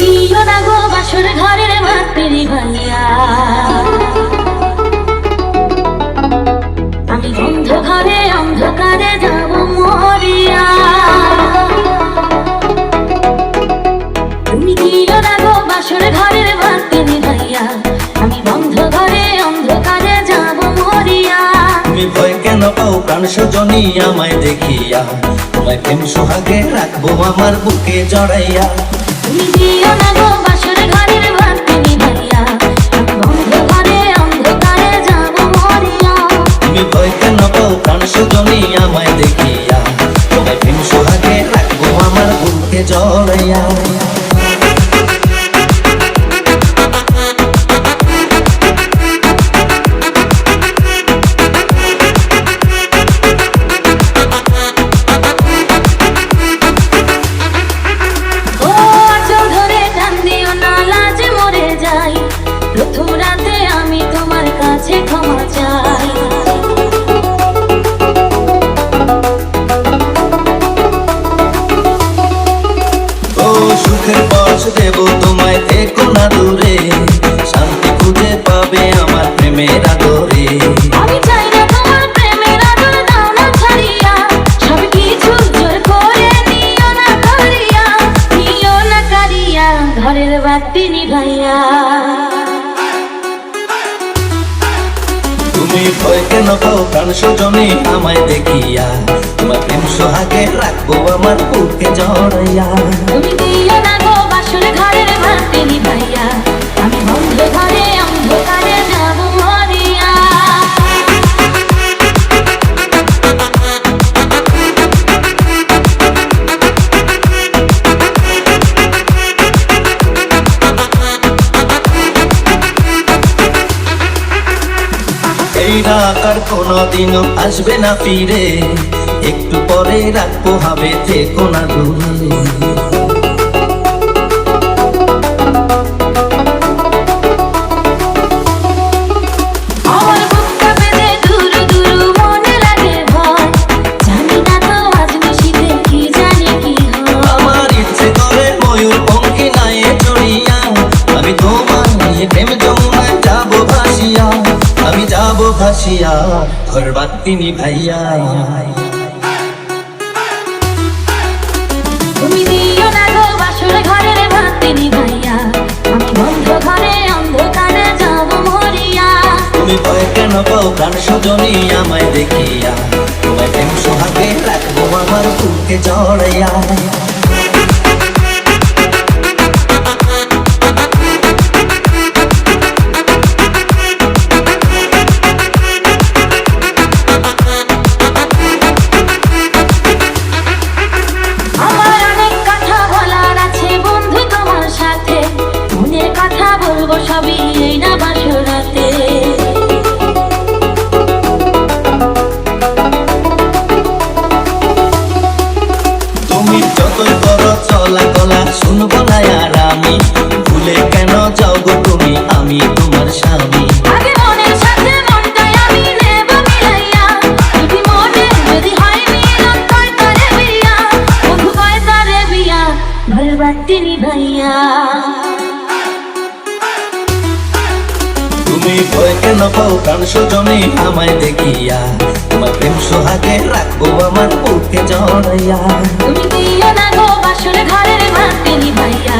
দিও না গো বাসর ঘরের ভাতেরি ভাইয়া, আমি বন্ধ ঘরে অন্ধকারে যাব মরিয়া। তুমি দিও না গো বাসর ঘরের ভাতেরি ভাইয়া, আমি বন্ধ ঘরে অন্ধকারে যাব মরিয়া। তুমি ভয় কেন পাও প্রাণ সজনী আমায় দেখিয়া, তোমায় প্রেম সোহাগে রাখবো আমার বুকে জড়াইয়া। তুমি দিও না গো বাসর ঘরের ভাতেরি ভাইয়া, আমি বন্ধ ঘরে অন্ধকারে যাব মরিয়া। তুমি ভয় কেন পাও প্রাণ সজনী আমায় দেখিয়া, তোমায় প্রেম সোহাগে রাখবো আমার বুকে জড়াইয়া। প্রথম রাতে আমি তোমার কাছে ক্ষমা চাই, ও সুখের পথ দেব তোমায়, থেকো না দূরে, শান্তি খুঁজে পাবে আমার প্রেমের আদরে। আমি চাই না তোমার প্রেমের আদর দাও না ছাড়িয়া, সব কিছু জোর করে নিও না করিয়া, নিও না কারিয়া ঘরের বাতি নিভাইয়া। তুমি ভয় কেন পাও প্রাণ সজনী আমায় দেখিয়া, তোমার প্রেম সোহাগে রাখবো আমার বুকে জড়াইয়া। তুমি দিও না গো বাসর ঘরের ভাতে নিভাইয়া, আমি বন্ধ ঘরে অন্ধকারে যাব মরিয়া। এই রাত আর কোনোদিনও আসবে না ফিরে, একটু পরে রাখবো হবে, থেকো না দূরে। আমার বুকটা বেঁধে দুরু দুরু মনে লাগে ভয়, জানি না তো আজ নিশিতে কি জানি কি হয়। আমার ইচ্ছে করে ময়ূর পঙ্খী নায়ে চড়িয়া, আমি তোমার নিয়ে প্রেম যমুনায় যাবো ভাসিয়া, আমি যাবো ভাসিয়া ঘর বাতি নিভাইয়া। তুমি দিও না গো বাসর ঘরের ভাতে নিভাইয়া, আমি বন্ধ ঘরে অন্ধকারে যাব মরিয়া। তুমি ভয় কেন পাও প্রাণ সজনী আমায় দেখিয়া, তোমায় প্রেম সোহাগে রাখবো আমার বুকে জড়াইয়া। আমার অনেক কথা বলার আছে বন্ধু তোমার সাথে, মনের কথা বলবো সবই এই না বাসরাতে। তুমি যতই করো চলা গলা শুনবো না আর আমি, ভুলে কেন যাও গো তুমি, আমি তোমার স্বামী। আগে মনের সাথে মনটাই আমি নেব মিলাইয়া, যদি মনে যদি হয় মিলন কয় তারে বিয়া, বন্ধু কয় তারে বিয়া ঘরের বাতি নিভাইয়া। তুমি ভয় কেন পাও প্রাণ সজনী আমায় দেখিয়া, তোমার প্রেম সোহাগে রাখবো আমার বুকে জড়াইয়া। তুমি দিও না গো বাসর ঘরের ভাতে নিভাইয়া,